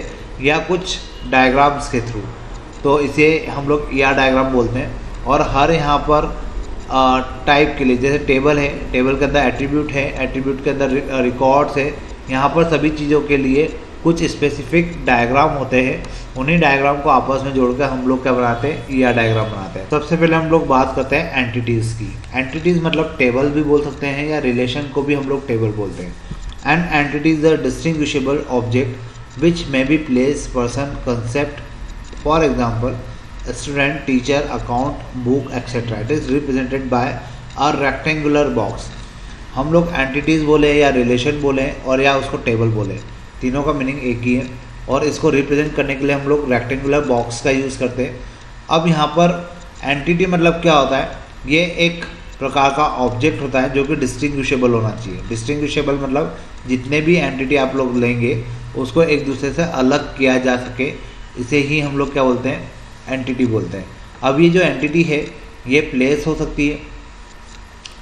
या कुछ डायग्राम्स के थ्रू। तो इसे हम लोग ER डायग्राम बोलते हैं। और हर यहाँ पर टाइप के लिए, जैसे टेबल है, टेबल के अंदर एट्रीब्यूट है, एट्रीब्यूट के अंदर रिकॉर्ड्स है, यहाँ पर सभी चीज़ों के लिए कुछ स्पेसिफिक डायग्राम होते हैं। उन्हीं डायग्राम को आपस में जोड़कर हम लोग क्या बनाते हैं, ER डायग्राम बनाते हैं। सबसे पहले हम लोग बात करते हैं एंटिटीज़ की। एंटिटीज़ मतलब टेबल भी बोल सकते हैं या रिलेशन को भी हम लोग टेबल बोलते हैं। An entity is a distinguishable object which may be place, person, concept. For example, a student, teacher, account, book, etc. It is represented by a rectangular box. हम लोग एंटिटीज़ बोले या रिलेशन बोले और या उसको टेबल बोले, तीनों का मीनिंग एक ही है। और इसको रिप्रेजेंट करने के लिए हम लोग रेक्टेंगुलर बॉक्स का यूज़ करते हैं। अब यहाँ पर एंटिटी मतलब क्या होता है, ये एक प्रकार का ऑब्जेक्ट होता है जो कि डिस्टिंग्विशेबल होना चाहिए। डिस्टिंग्विशेबल मतलब जितने भी एंटिटी आप लोग लेंगे उसको एक दूसरे से अलग किया जा सके, इसे ही हम लोग क्या बोलते हैं, एंटिटी बोलते हैं। अब ये जो एंटिटी है ये प्लेस हो सकती है,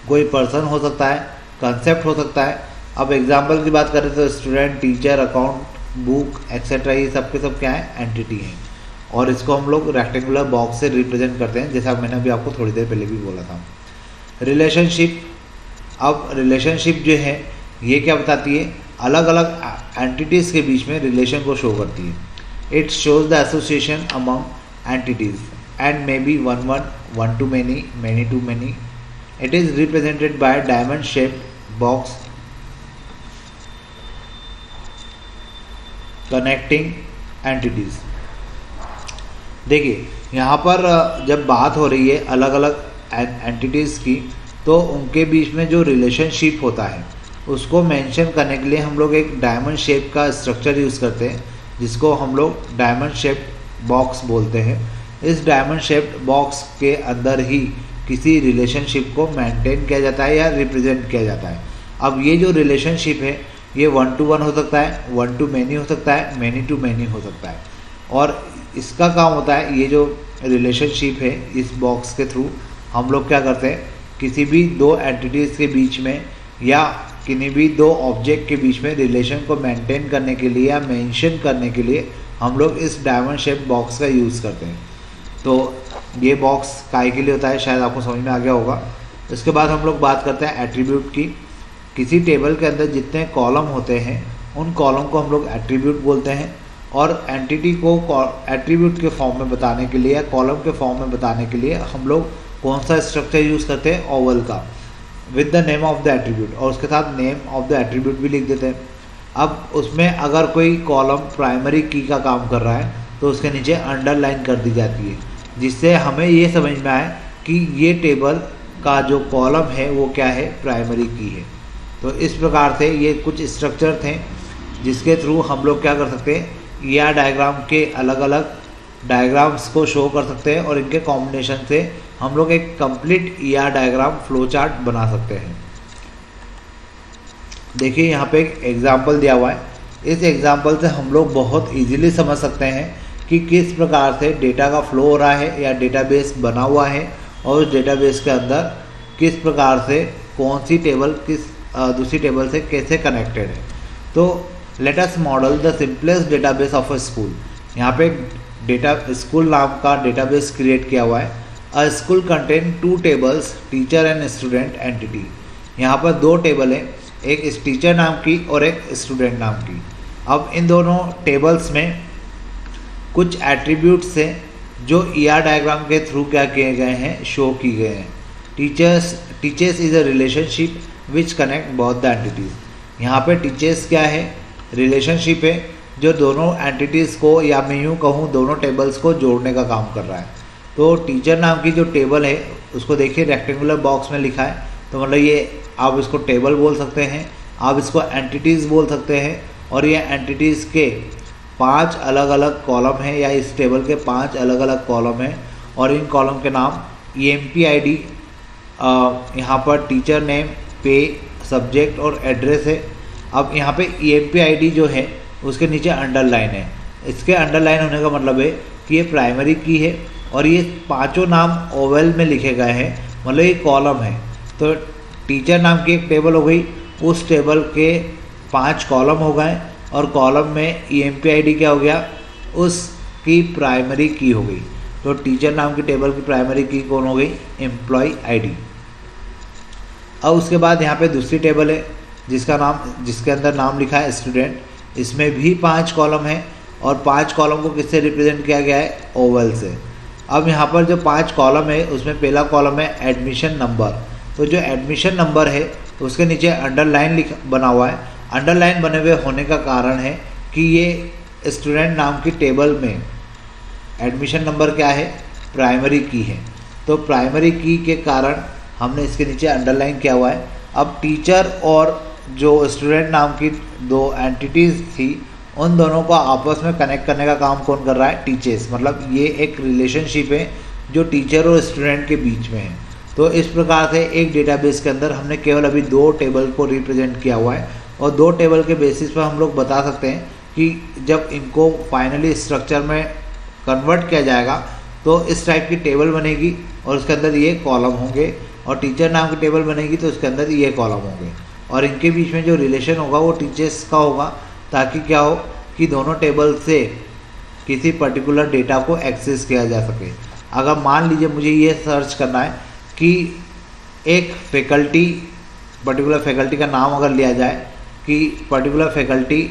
कोई पर्सन हो सकता है, कंसेप्ट हो सकता है। अब एग्जाम्पल की बात करें तो student, teacher, account, book etcetera, ये सब के सब क्या है, एंटिटी हैं। और इसको हम लोग रेक्टेंगुलर बॉक्स से रिप्रेजेंट करते हैं, जैसा मैंने अभी आपको थोड़ी देर पहले भी बोला था। रिलेशनशिप, अब रिलेशनशिप जो है ये क्या बताती है, अलग अलग एंटिटीज़ के बीच में रिलेशन को शो करती है। It shows the association among entities and may be one to many, many to many. It is represented by diamond shaped box connecting entities. देखिए यहाँ पर जब बात हो रही है अलग अलग एंटिटीज़ की, तो उनके बीच में जो रिलेशनशिप होता है उसको मेंशन करने के लिए हम लोग एक डायमंड शेप का स्ट्रक्चर यूज़ करते हैं, जिसको हम लोग डायमंड शेप्ड बॉक्स बोलते हैं। इस डायमंड शेप्ड बॉक्स के अंदर ही किसी रिलेशनशिप को मेंटेन किया जाता है या रिप्रेजेंट किया जाता है। अब ये जो रिलेशनशिप है ये 1 to 1 हो सकता है, 1 to many हो सकता है, many to many हो सकता है। और इसका काम होता है, ये जो रिलेशनशिप है इस बॉक्स के थ्रू हम लोग क्या करते हैं, किसी भी दो एंटिटीज़ के बीच में या किन्हीं भी दो ऑब्जेक्ट के बीच में रिलेशन को मेंटेन करने के लिए या मेंशन करने के लिए हम लोग इस डायमंड शेप बॉक्स का यूज़ करते हैं। तो ये बॉक्स काय के लिए होता है, शायद आपको समझ में आ गया होगा। इसके बाद हम लोग बात करते हैं एट्रीब्यूट की। किसी टेबल के अंदर जितने कॉलम होते हैं उन कॉलम को हम लोग एट्रीब्यूट बोलते हैं, और एंटिटी को एट्रीब्यूट के फॉर्म में बताने के लिए या कॉलम के फॉर्म में बताने के लिए हम लोग कौन सा स्ट्रक्चर यूज़ करते हैं, ओवल का, with the name of the attribute, और उसके साथ नेम ऑफ द एट्रीब्यूट भी लिख देते हैं। अब उसमें अगर कोई कॉलम प्राइमरी की का काम कर रहा है तो उसके नीचे अंडरलाइन कर दी जाती है, जिससे हमें ये समझ में आए कि ये टेबल का जो कॉलम है वो क्या है, प्राइमरी की है। तो इस प्रकार से ये कुछ स्ट्रक्चर थे जिसके थ्रू हम लोग क्या कर सकते हैं, या डायग्राम के अलग अलग डायग्राम्स को शो कर सकते हैं और इनके कॉम्बिनेशन से हम लोग एक कंप्लीट या डायग्राम फ्लो चार्ट बना सकते हैं। देखिए यहाँ पे एक एग्जांपल दिया हुआ है। इस एग्जांपल से हम लोग बहुत इजीली समझ सकते हैं कि किस प्रकार से डेटा का फ्लो हो रहा है या डेटाबेस बना हुआ है, और उस डेटाबेस के अंदर किस प्रकार से कौन सी टेबल किस दूसरी टेबल से कैसे कनेक्टेड है। तो let us model the simplest database of a school. यहाँ पे डेटा स्कूल नाम का डेटाबेस क्रिएट किया हुआ है। अ school contain 2 tables, teacher and student entity. यहाँ पर 2 टेबल है, एक इस टीचर नाम की और एक स्टूडेंट नाम की। अब इन दोनों टेबल्स में कुछ एट्रीब्यूट्स हैं जो ईआर डायग्राम के थ्रू क्या किए गए हैं, शो की गए हैं। Teachers is a relationship which connect both the entities. यहाँ पे टीचर्स क्या है, रिलेशनशिप है जो दोनों एंटिटीज़ को, या मैं यूँ कहूँ दोनों टेबल्स को जोड़ने का काम कर रहा है। तो टीचर नाम की जो टेबल है उसको देखिए रेक्टेंगुलर बॉक्स में लिखा है, तो मतलब ये आप इसको टेबल बोल सकते हैं, आप इसको एंटिटीज़ बोल सकते हैं। और ये एंटिटीज़ के 5 अलग अलग कॉलम हैं, या इस टेबल के 5 अलग अलग कॉलम हैं, और इन कॉलम के नाम EMP-ID, यहाँ पर टीचर नेम, पे, सब्जेक्ट और एड्रेस है। अब यहाँ पे EMP-ID जो है उसके नीचे अंडरलाइन है। इसके अंडरलाइन होने का मतलब है कि ये प्राइमरी की है और ये 5 नाम ओवेल में लिखे गए हैं, मतलब ये कॉलम है। तो टीचर नाम की एक टेबल हो गई, उस टेबल के 5 कॉलम हो गए, और कॉलम में EMP-ID क्या हो गया, उसकी प्राइमरी की हो गई। तो टीचर नाम की टेबल की प्राइमरी की कौन हो गई, एम्प्लॉय ID। अब उसके बाद यहाँ पे दूसरी टेबल है जिसके अंदर नाम लिखा है स्टूडेंट। इसमें भी 5 कॉलम है, और 5 कॉलम को किससे रिप्रेजेंट किया गया है, ओवल से। अब यहाँ पर जो 5 कॉलम है उसमें पहला कॉलम है एडमिशन नंबर। तो जो एडमिशन नंबर है उसके नीचे अंडरलाइन बना हुआ है। अंडरलाइन बने हुए होने का कारण है कि ये स्टूडेंट नाम की टेबल में एडमिशन नंबर क्या है, प्राइमरी की है। तो प्राइमरी की के कारण हमने इसके नीचे अंडरलाइन किया हुआ है। अब टीचर और जो स्टूडेंट नाम की 2 एंटिटीज़ थी, उन दोनों को आपस में कनेक्ट करने का काम कौन कर रहा है, टीचर्स। मतलब ये एक रिलेशनशिप है जो टीचर और स्टूडेंट के बीच में है। तो इस प्रकार से एक डेटाबेस के अंदर हमने केवल अभी 2 टेबल को रिप्रेजेंट किया हुआ है, और 2 टेबल के बेसिस पर हम लोग बता सकते हैं कि जब इनको फाइनली स्ट्रक्चर में कन्वर्ट किया जाएगा तो इस टाइप की टेबल बनेगी और उसके अंदर ये कॉलम होंगे, और टीचर नाम की टेबल बनेगी तो उसके अंदर ये कॉलम होंगे, और इनके बीच में जो रिलेशन होगा वो टीचर्स का होगा, ताकि क्या हो कि दोनों टेबल से किसी पर्टिकुलर डेटा को एक्सेस किया जा सके। अगर मान लीजिए मुझे ये सर्च करना है कि एक फैकल्टी, पर्टिकुलर फैकल्टी का नाम अगर लिया जाए कि पर्टिकुलर फैकल्टी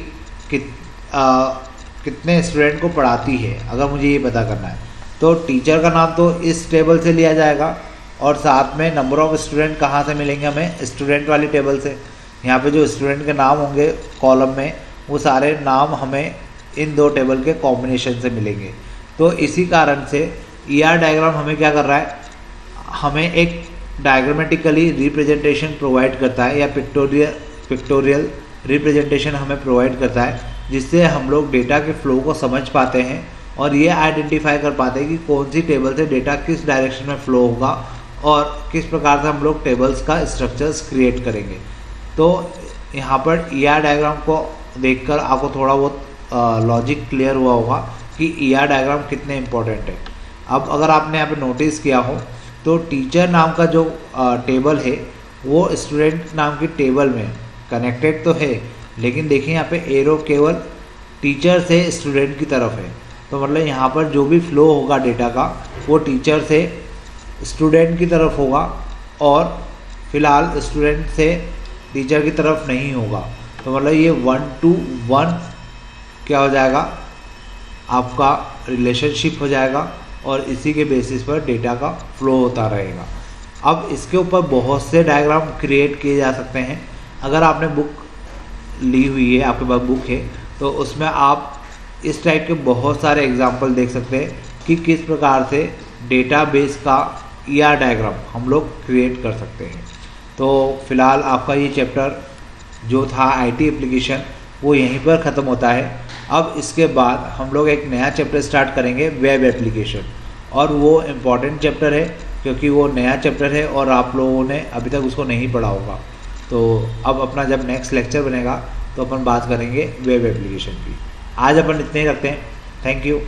कितने स्टूडेंट को पढ़ाती है, अगर मुझे ये पता करना है तो टीचर का नाम तो इस टेबल से लिया जाएगा, और साथ में नंबर ऑफ़ स्टूडेंट कहाँ से मिलेंगे हमें, स्टूडेंट वाली टेबल से। यहाँ पे जो स्टूडेंट के नाम होंगे कॉलम में, वो सारे नाम हमें इन 2 टेबल के कॉम्बिनेशन से मिलेंगे। तो इसी कारण से ER डायग्राम हमें क्या कर रहा है, हमें एक डायग्रामेटिकली रिप्रेजेंटेशन प्रोवाइड करता है, या पिक्टोरियल रिप्रेजेंटेशन हमें प्रोवाइड करता है, जिससे हम लोग डेटा के फ्लो को समझ पाते हैं और ये आइडेंटिफाई कर पाते हैं कि कौन सी टेबल से डेटा किस डायरेक्शन में फ्लो होगा और किस प्रकार से हम लोग टेबल्स का स्ट्रक्चर्स क्रिएट करेंगे। तो यहाँ पर ER डायग्राम को देखकर आपको थोड़ा बहुत लॉजिक क्लियर हुआ होगा कि ER डायग्राम कितने इम्पोर्टेंट है। अब अगर आपने यहाँ पे नोटिस किया हो तो टीचर नाम का जो टेबल है वो स्टूडेंट नाम की टेबल में कनेक्टेड तो है, लेकिन देखिए यहाँ पे एरो केवल टीचर से स्टूडेंट की तरफ है। तो मतलब यहाँ पर जो भी फ्लो होगा डेटा का वो टीचर से स्टूडेंट की तरफ होगा, और फिलहाल स्टूडेंट से टीचर की तरफ नहीं होगा। तो मतलब ये 1 to 1 क्या हो जाएगा, आपका रिलेशनशिप हो जाएगा, और इसी के बेसिस पर डेटा का फ्लो होता रहेगा। अब इसके ऊपर बहुत से डायग्राम क्रिएट किए जा सकते हैं। अगर आपने बुक ली हुई है, आपके पास बुक है, तो उसमें आप इस टाइप के बहुत सारे एग्जाम्पल देख सकते हैं कि किस प्रकार से डेटाबेस का ER डायग्राम हम लोग क्रिएट कर सकते हैं। तो फिलहाल आपका ये चैप्टर जो था IT एप्लीकेशन वो यहीं पर ख़त्म होता है। अब इसके बाद हम लोग एक नया चैप्टर स्टार्ट करेंगे, वेब एप्लीकेशन, और वो इम्पॉर्टेंट चैप्टर है क्योंकि वो नया चैप्टर है और आप लोगों ने अभी तक उसको नहीं पढ़ा होगा। तो अब अपना जब नेक्स्ट लेक्चर बनेगा तो अपन बात करेंगे वेब एप्लीकेशन की। आज अपन इतने ही रखते हैं। Thank you.